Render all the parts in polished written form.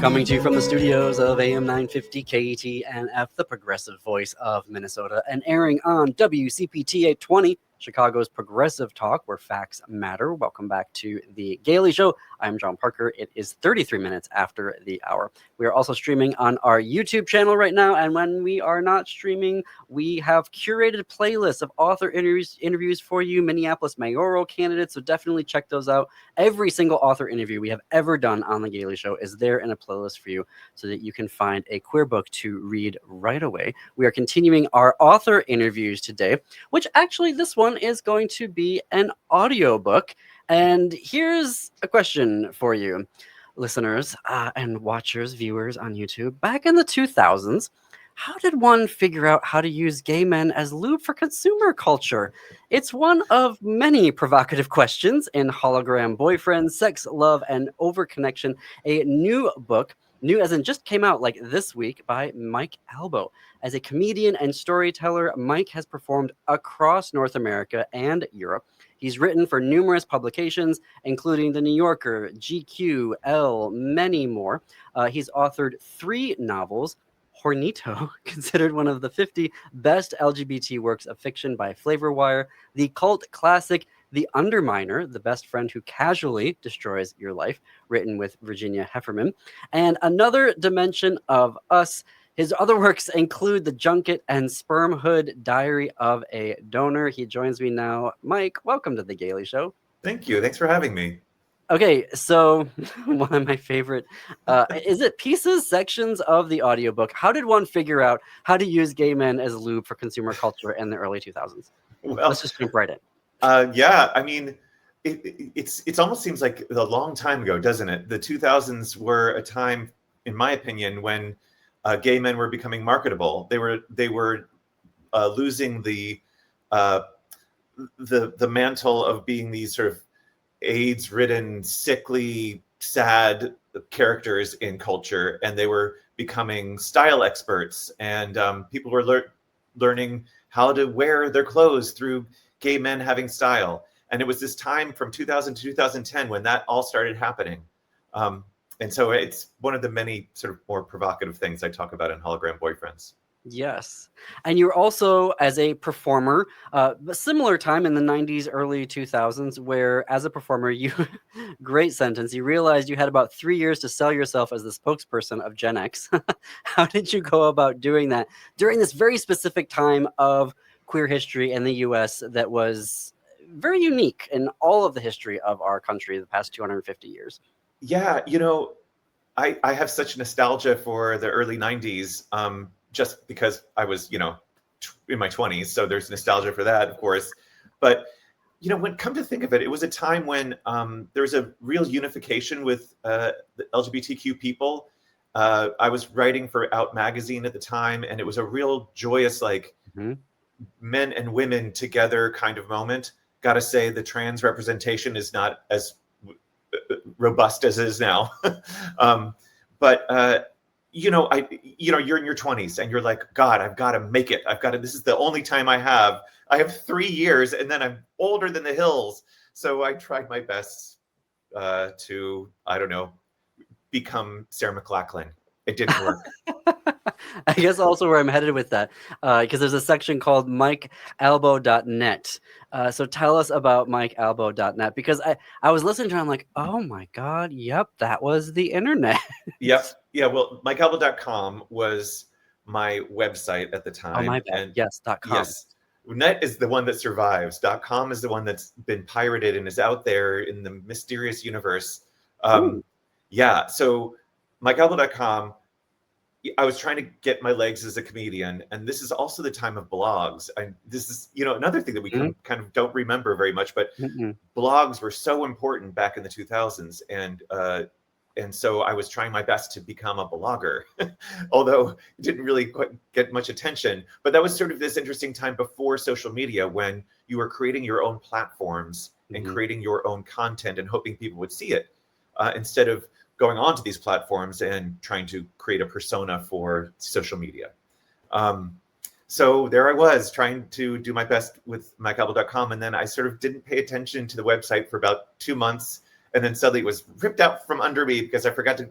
Coming to you from the studios of AM 950 KETNF, the progressive voice of Minnesota, and airing on WCPT 820, Chicago's progressive talk where facts matter. Welcome back to The Gailey Show. I'm John Parker. It is 33 minutes after the hour. We are also streaming on our YouTube channel right now, and when we are not streaming, we have curated playlists of author interviews for you, Minneapolis mayoral candidates, so definitely check those out. Every single author interview we have ever done on The Gailey Show is there in a playlist for you so that you can find a queer book to read right away. We are continuing our author interviews today, which actually this one is going to be an audiobook. And here's a question for you, listeners and watchers, viewers on YouTube. Back in the 2000s, how did one figure out how to use gay men as lube for consumer culture? It's one of many provocative questions in Hologram Boyfriend, Sex, Love, and Overconnection, a new book, new as in just came out like this week, by Mike Albo. As a comedian and storyteller, Mike has performed across North America and Europe. He's written for numerous publications, including The New Yorker, GQ, Elle, many more. He's authored 3 novels. Hornito, considered one of the 50 best LGBT works of fiction by Flavor Wire, the cult classic The Underminer, the best friend who casually destroys your life, written with Virginia Heffernan, and Another Dimension of Us. His other works include The Junket and Spermhood, Diary of a Donor. He joins me now. Mike, welcome to The Gailey Show. Thank you. Thanks for having me. Okay, so one of my favorite, is it pieces, sections of the audiobook? How did one figure out how to use gay men as lube for consumer culture in the early 2000s? Well, let's just jump right in. Yeah, I mean, it almost seems like a long time ago, doesn't it? The 2000s were a time, in my opinion, when gay men were becoming marketable. They were losing the mantle of being these sort of AIDS-ridden, sickly, sad characters in culture, and they were becoming style experts, and people were learning how to wear their clothes through gay men having style. And it was this time from 2000 to 2010 when that all started happening. And so it's one of the many sort of more provocative things I talk about in Hologram Boyfriends. Yes. And you're also, as a performer, a similar time in the 90s, early 2000s, where as a performer, you, great sentence, you realized you had about 3 years to sell yourself as the spokesperson of Gen X. How did you go about doing that during this very specific time of queer history in the US that was very unique in all of the history of our country the past 250 years? Yeah, I have such nostalgia for the early 90s. Just because I was, in my 20s. So there's nostalgia for that, of course. But, when come to think of it, it was a time when there was a real unification with the LGBTQ people. I was writing for Out Magazine at the time, and it was a real joyous, men and women together kind of moment. Gotta say, the trans representation is not as robust as it is now. But you're in your 20s and you're like, God, I've got to make it. This is the only time I have 3 years and then I'm older than the hills. So I tried my best to, become Sarah McLachlan. It didn't work. I guess also where I'm headed with that, because there's a section called MikeAlbo.net. So tell us about MikeAlbo.net, because I was listening to it, I'm like, oh my God, yep, that was the internet. Yep. Yeah, well, MikeAlbo.com was my website at the time. Oh, my bad. And yes, .com. Yes. Net is the one that survives. .com is the one that's been pirated and is out there in the mysterious universe. Yeah, so MikeAlbo.com, I was trying to get my legs as a comedian, and this is also the time of blogs. This is, another thing that we kind of don't remember very much, but blogs were so important back in the 2000s, and so I was trying my best to become a blogger, although it didn't really quite get much attention. But that was sort of this interesting time before social media, when you were creating your own platforms and creating your own content and hoping people would see it, instead of going onto these platforms and trying to create a persona for social media. So there I was trying to do my best with MikeAlbo.com, and then I sort of didn't pay attention to the website for about 2 months, and then suddenly it was ripped out from under me because I forgot to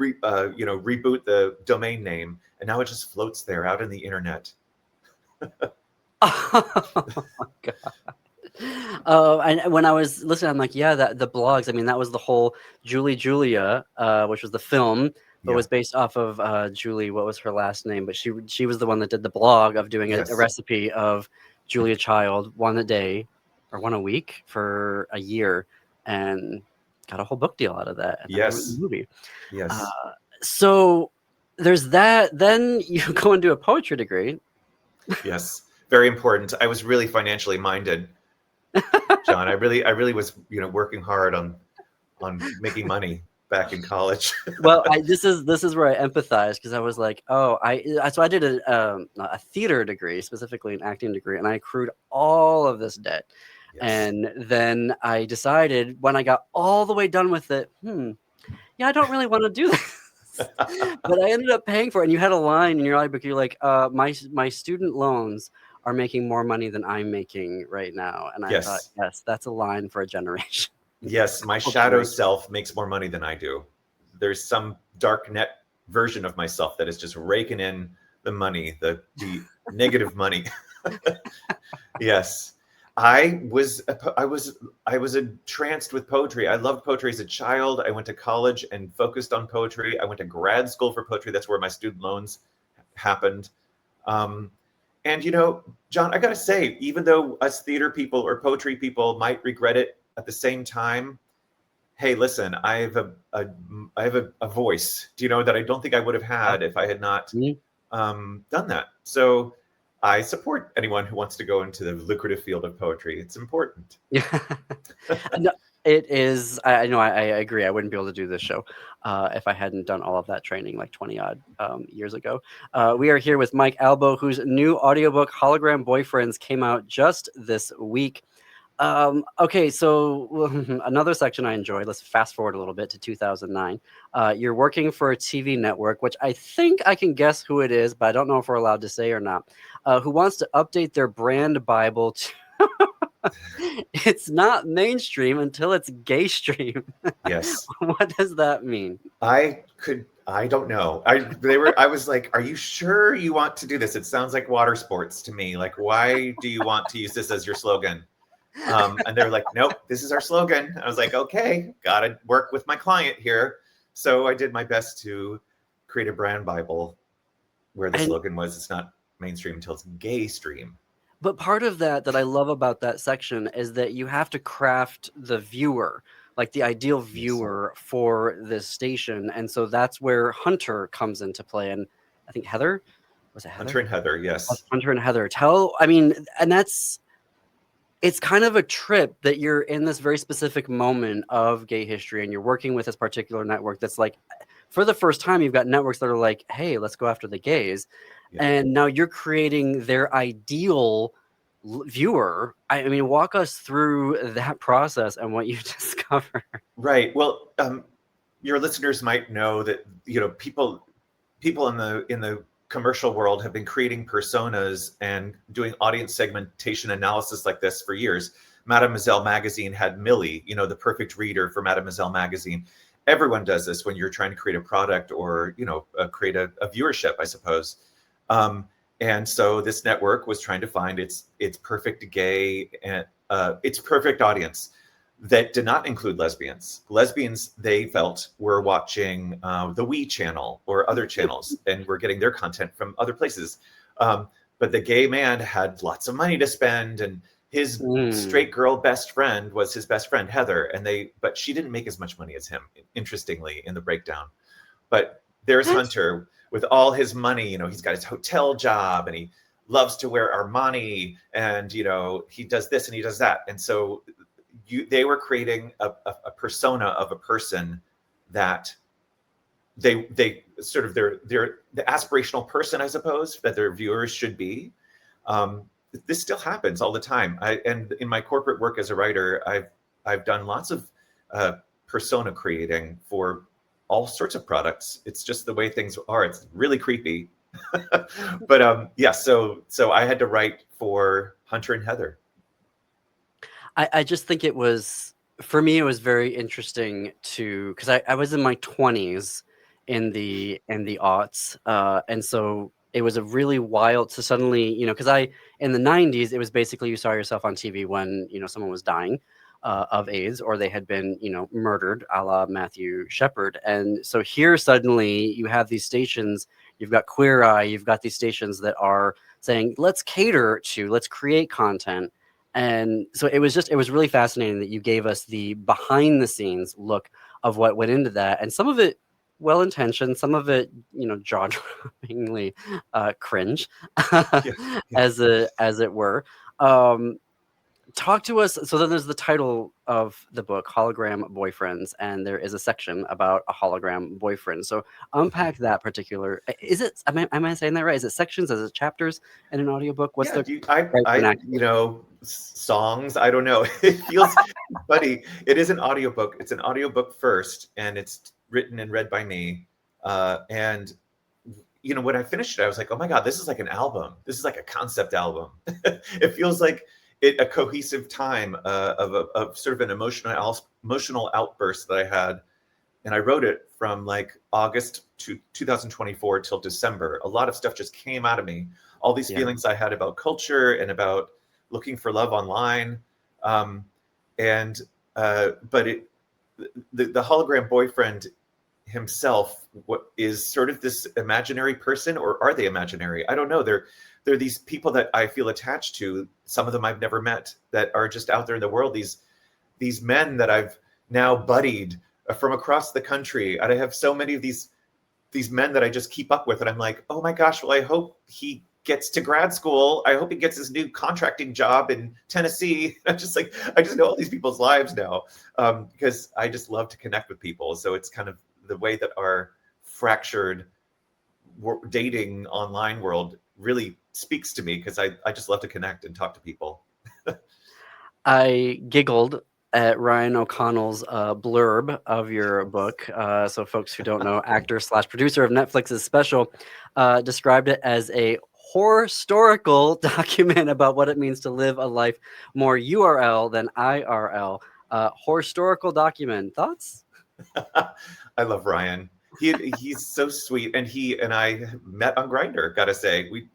reboot the domain name, and now it just floats there out in the internet. Oh my God. And when I was listening, I'm like, yeah, that the blogs. I mean, that was the whole Julie Julia, which was the film, but Yeah. was based off of Julie. What was her last name? But she was the one that did the blog of doing a Yes. recipe of Julia Child, one a day or one a week for a year, and got a whole book deal out of that. And then there was Yes. a movie. Yes. So there's that. Then you go and do a poetry degree. Yes. Very important. I was really financially minded, John. I really was, working hard on making money back in college. Well, this is where I empathize, because I was like, oh, so I did a theater degree, specifically an acting degree, and I accrued all of this debt. Yes. And then I decided, when I got all the way done with it, yeah, I don't really want to do this. But I ended up paying for it. And you had a line in your audiobook, you're like, my student loans are making more money than I'm making right now. And I Yes. thought, yes, that's a line for a generation. Yes, my shadow self makes more money than I do. There's some dark net version of myself that is just raking in the money, the negative money. Yes. I was entranced with poetry. I loved poetry as a child. I went to college and focused on poetry. I went to grad school for poetry. That's where my student loans happened. And John, I gotta say, even though us theater people or poetry people might regret it, at the same time, hey, listen, I have a voice, that I don't think I would have had if I had not done that. So I support anyone who wants to go into the lucrative field of poetry. It's important. Yeah. No, it is. I know. I agree. I wouldn't be able to do this show if I hadn't done all of that training like 20 odd years ago. We are here with Mike Albo, whose new audiobook, Hologram Boyfriends, came out just this week. Okay, so another section I enjoyed. Let's fast forward a little bit to 2009. You're working for a TV network, which I think I can guess who it is, but I don't know if we're allowed to say or not. Who wants to update their brand Bible to it's not mainstream until it's gay stream. Yes. What does that mean? I don't know. I was like, are you sure you want to do this? It sounds like water sports to me. Like, why do you want to use this as your slogan? And they're like, nope, this is our slogan. I was like, okay, gotta work with my client here. So I did my best to create a brand Bible where the slogan was, it's not mainstream until it's gay stream. But part of that I love about that section is that you have to craft the viewer, like the ideal viewer for this station. And so that's where Hunter comes into play. And I think Heather, was it Heather? Hunter and Heather, yes. Hunter and Heather. It's kind of a trip that you're in this very specific moment of gay history, and you're working with this particular network that's like, for the first time, you've got networks that are like, hey, let's go after the gays. Yeah. And now you're creating their ideal viewer. I mean, walk us through that process and what you discover. Right. Well, your listeners might know that, people in the commercial world have been creating personas and doing audience segmentation analysis like this for years. Mademoiselle magazine had Millie, the perfect reader for Mademoiselle magazine. Everyone does this when you're trying to create a product or, create a viewership, I suppose. And so this network was trying to find its perfect gay and its perfect audience that did not include lesbians. Lesbians, they felt, were watching the We channel or other channels and were getting their content from other places. But the gay man had lots of money to spend, and his straight girl best friend was his best friend, Heather. But she didn't make as much money as him, interestingly, in the breakdown. But there's Hunter with all his money. He's got his hotel job and he loves to wear Armani, and, he does this and he does that. And so they were creating a persona of a person that they sort of they're the aspirational person, I suppose, that their viewers should be. This still happens all the time. And in my corporate work as a writer, I've done lots of persona creating for all sorts of products. It's just the way things are. It's really creepy. But yeah, so I had to write for Hunter and Heather. I just think it was, for me, it was very interesting because I was in my 20s in the aughts, and so it was a really wild to suddenly, because I in the 90s, it was basically you saw yourself on TV when someone was dying of AIDS, or they had been murdered, a la Matthew Shepard. And so here suddenly you have these stations, you've got Queer Eye, you've got these stations that are saying let's create content. And so it was really fascinating that you gave us the behind the scenes look of what went into that, and some of it well intentioned, some of it jaw droppingly cringe, Yeah, yeah. as it were. um Talk to us. So then there's the title of the book, Hologram Boyfriends, and there is a section about a hologram boyfriend. So unpack that particular. Is it? Am I saying that right? Is it sections? Is it chapters in an audiobook? What's Yeah, the right vernacular? songs. I don't know. It feels funny. It is an audiobook. It's an audiobook first, and it's written and read by me. And when I finished it, I was like, oh my God, this is like an album. This is like a concept album. It feels like a cohesive time of sort of an emotional outburst that I had. And I wrote it from like August to 2024 till December. A lot of stuff just came out of me. All these feelings I had about culture and about looking for love online. But the hologram boyfriend himself is sort of this imaginary person, or are they imaginary? I don't know. They're these people that I feel attached to. Some of them I've never met, that are just out there in the world. These men that I've now buddied from across the country. And I have so many of these men that I just keep up with, and I'm like, oh my gosh, well, I hope he gets to grad school. I hope he gets his new contracting job in Tennessee. I just know all these people's lives now, because I just love to connect with people. So it's kind of the way that our fractured dating online world really speaks to me, because I just love to connect and talk to people. I giggled at Ryan O'Connell's blurb of your book. So folks who don't know, actor/producer of Netflix's special, described it as a historical document about what it means to live a life more URL than IRL. Historical document. Thoughts? I love Ryan. He's so sweet, and he and I met on Grindr. Gotta say, we've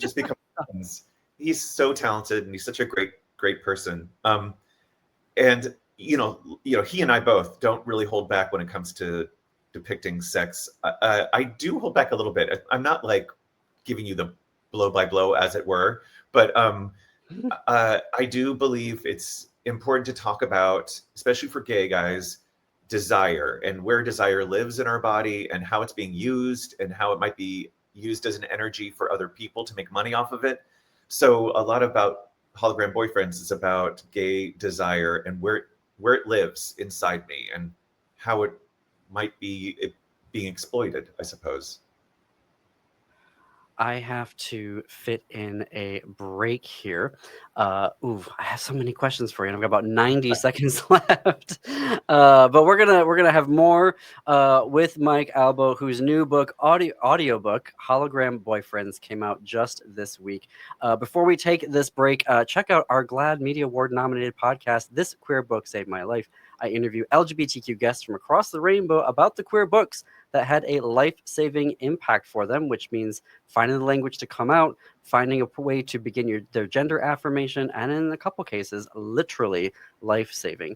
just become friends. He's so talented, and he's such a great person. And he and I both don't really hold back when it comes to depicting sex. I do hold back a little bit. I'm not like giving you the blow by blow, as it were, but I do believe it's important to talk about, especially for gay guys, desire, and where desire lives in our body, and how it's being used, and how it might be used as an energy for other people to make money off of it. So a lot about Hologram Boyfriends is about gay desire and where it lives inside me, and how it might be being exploited, I suppose. I have to fit in a break here. I have so many questions for you, and I've got about 90 seconds left. But we're gonna have more with Mike Albo, whose new book, audiobook, Hologram Boyfriends, came out just this week. Before we take this break, check out our GLAAD Media Award nominated podcast, This Queer Book Saved My Life. I interview LGBTQ guests from across the rainbow about the queer books that had a life-saving impact for them, which means finding the language to come out, finding a way to begin their gender affirmation, and in a couple cases, literally life-saving.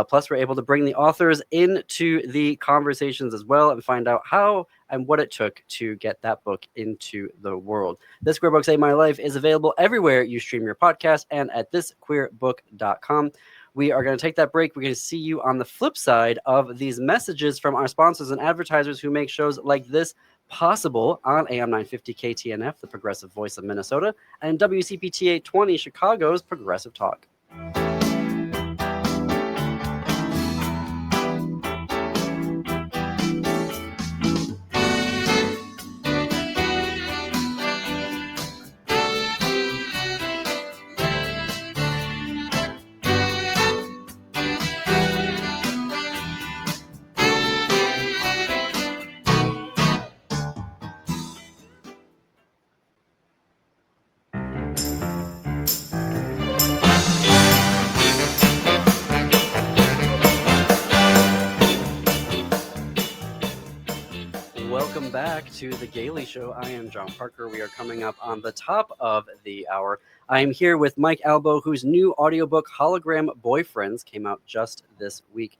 Plus, we're able to bring the authors into the conversations as well and find out how and what it took to get that book into the world. This Queer Book Saved My Life is available everywhere you stream your podcast and at thisqueerbook.com. We are going to take that break. We're going to see you on the flip side of these messages from our sponsors and advertisers who make shows like this possible on AM 950 KTNF, the progressive voice of Minnesota, and WCPT 820, Chicago's Progressive Talk. Welcome back to The Gaily Show. I am John Parker. We are coming up on the top of the hour. I am here with Mike Albo, whose new audiobook, Hologram Boyfriends, came out just this week.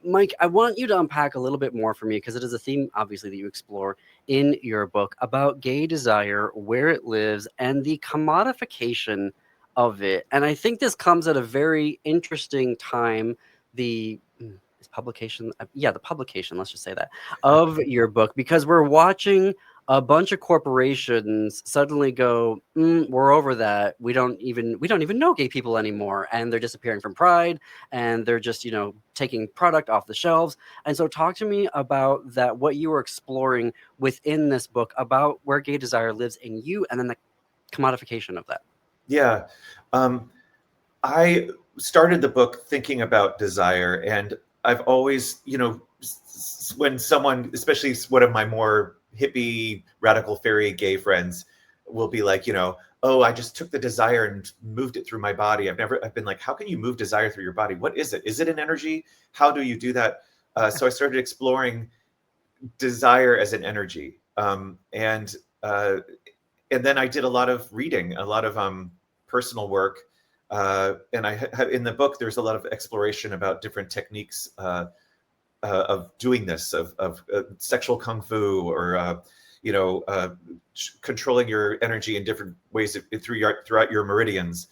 Mike, I want you to unpack a little bit more for me, because it is a theme, obviously, that you explore in your book about gay desire, where it lives, and the commodification of it. And I think this comes at a very interesting time. The publication, the publication, let's just say that, of your book, because we're watching a bunch of corporations suddenly go, we're over that. We don't even know gay people anymore, and they're disappearing from Pride, and they're just taking product off the shelves. And so, talk to me about that. What you were exploring within this book about where gay desire lives in you, and then the commodification of that. Yeah, I started the book thinking about desire, and I've always, when someone, especially one of my more hippie, radical fairy gay friends, will be like, oh, I just took the desire and moved it through my body. I've been like, how can you move desire through your body? What is it? Is it an energy? How do you do that? So I started exploring desire as an energy. And then I did a lot of reading, a lot of personal work. And I have in the book, there's a lot of exploration about different techniques of doing this, of sexual kung fu, or controlling your energy in different ways throughout your meridians,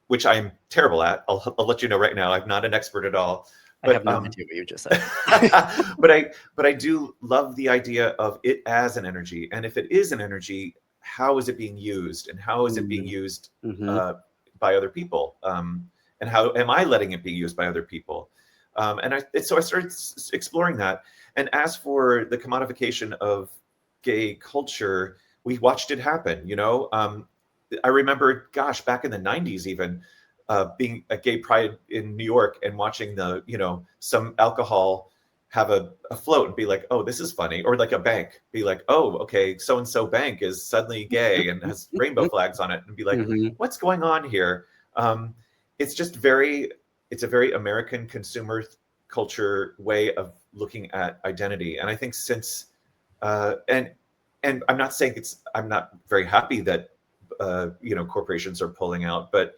which I'm terrible at. I'll let you know right now. I'm not an expert at all. But, I have no idea what you just said. but I do love the idea of it as an energy, and if it is an energy, how is it being used, and how is it being used by other people, and how am I letting it be used by other people? So I started exploring that. And as for the commodification of gay culture, we watched it happen. I remember, gosh, back in the 90s, even being at Gay Pride in New York and watching some alcohol have a float and be like, oh, this is funny. Or like a bank be like, oh, okay, so-and-so bank is suddenly gay and has rainbow flags on it, and be like, what's going on here? It's a very American consumer culture way of looking at identity. And I think since, and I'm not saying I'm not very happy that, corporations are pulling out, but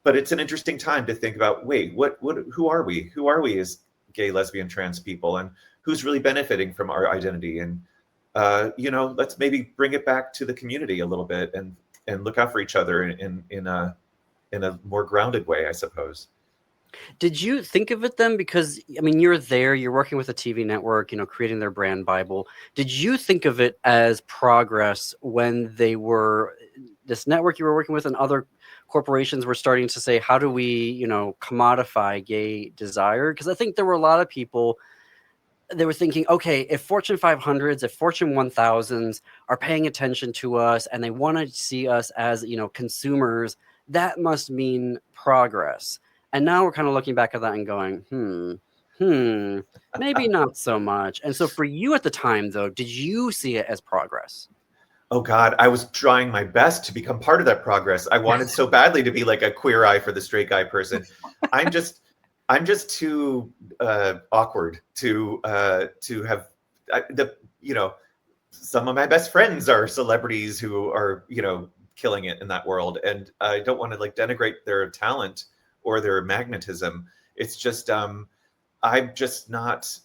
it's an interesting time to think about, wait, who are we? Who are we as gay, lesbian, trans people, and who's really benefiting from our identity? And let's maybe bring it back to the community a little bit, and look out for each other in a more grounded way, I suppose. Did you think of it then? Because you're working with a TV network, creating their brand Bible. Did you think of it as progress when this network you were working with and other corporations were starting to say, how do we, commodify gay desire? Because I think there were a lot of people, they were thinking, okay, if Fortune 500s, if Fortune 1000s are paying attention to us and they want to see us as, consumers, that must mean progress. And now we're kind of looking back at that and going, maybe not so much. And so for you at the time, though, did you see it as progress? Oh God, I was trying my best to become part of that progress. I wanted so badly to be like a queer eye for the straight guy person. I'm just too awkward to have some of my best friends are celebrities who are killing it in that world, and I don't want to denigrate their talent or their magnetism. It's just I'm just not.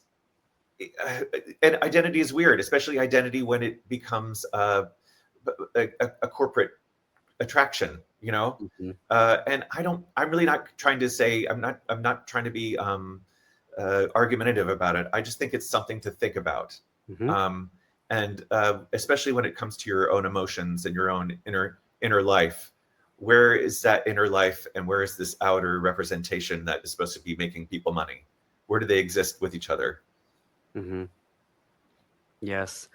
And identity is weird, especially identity when it becomes a corporate attraction, and I'm really not trying to say, I'm not trying to be argumentative about it. I just think it's something to think about. And especially when it comes to your own emotions and your own inner life. Where is that inner life, and where is this outer representation that is supposed to be making people money? Where do they exist with each other? Yes.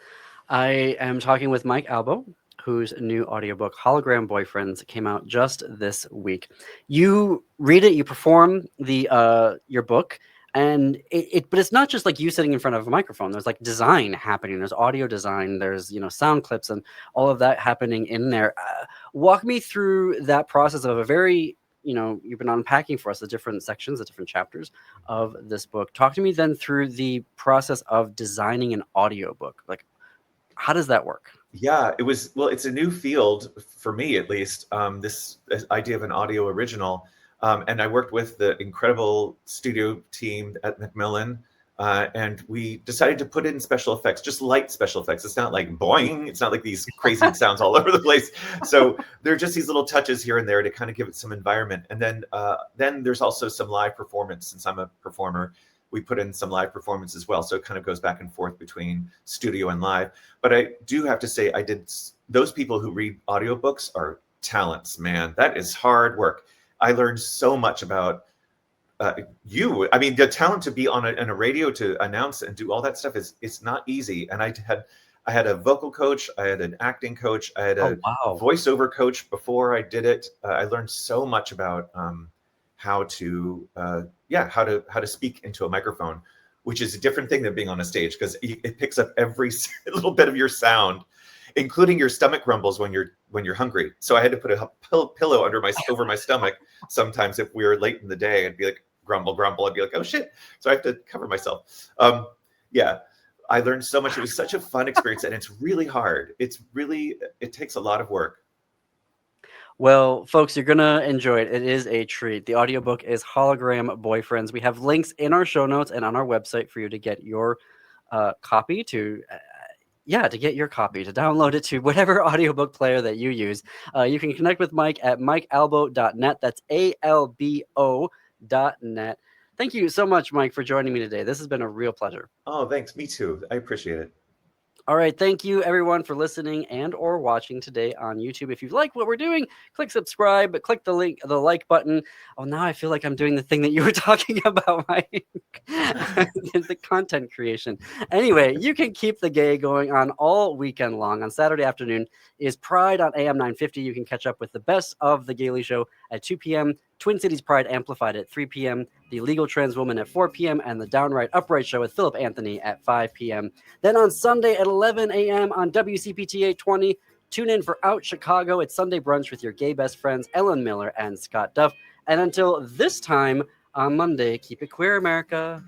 I am talking with Mike Albo, whose new audiobook, Hologram Boyfriends, came out just this week. You read it, you perform your book, and but it's not just like you sitting in front of a microphone. There's design happening. There's audio design. There's sound clips and all of that happening in there. Walk me through that process of a very you've been unpacking for us the different sections, the different chapters of this book. Talk to me then through the process of designing an audiobook. Like, how does that work? Yeah, it's a new field for me, at least, this idea of an audio original. And I worked with the incredible studio team at Macmillan, and we decided to put in special effects, just light special effects. It's not like boing, it's not like these crazy sounds all over the place. So there are just these little touches here and there to kind of give it some environment. And then there's also some live performance. Since I'm a performer, we put in some live performance as well. So it kind of goes back and forth between studio and live. But I do have to say, those people who read audiobooks are talents, man. That is hard work. I learned so much about you. I mean, the talent to be on a radio to announce and do all that stuff it's not easy. And I had a vocal coach, I had an acting coach, I had a wow. voiceover coach before I did it. I learned so much about how to speak into a microphone, which is a different thing than being on a stage, because it picks up every little bit of your sound, including your stomach rumbles when you're hungry. So I had to put a pillow over my stomach sometimes if we were late in the day. I'd be like, grumble, grumble. I'd be like, oh shit. So I have to cover myself. Yeah, I learned so much. It was such a fun experience, and it's really hard. It takes a lot of work. Well, folks, you're going to enjoy it. It is a treat. The audiobook is Hologram Boyfriends. We have links in our show notes and on our website for you to get your copy to download it to whatever audiobook player that you use. You can connect with Mike at mikealbo.net. That's ALBO.net. Thank you so much, Mike, for joining me today. This has been a real pleasure. Oh, thanks. Me too. I appreciate it. All right. Thank you, everyone, for listening and or watching today on YouTube. If you like what we're doing, click subscribe, click the like button. Oh, now I feel like I'm doing the thing that you were talking about, Mike. The content creation. Anyway, you can keep the gay going on all weekend long. On Saturday afternoon is Pride on AM 950. You can catch up with the best of The Gaily Show at 2 p.m., Twin Cities Pride Amplified at 3 p.m., The Legal Trans Woman at 4 p.m., and The Downright Upright Show with Philip Anthony at 5 p.m. Then on Sunday at 11 a.m. on WCPT 820, tune in for Out Chicago. It's Sunday brunch with your gay best friends, Ellen Miller and Scott Duff. And until this time on Monday, keep it queer, America.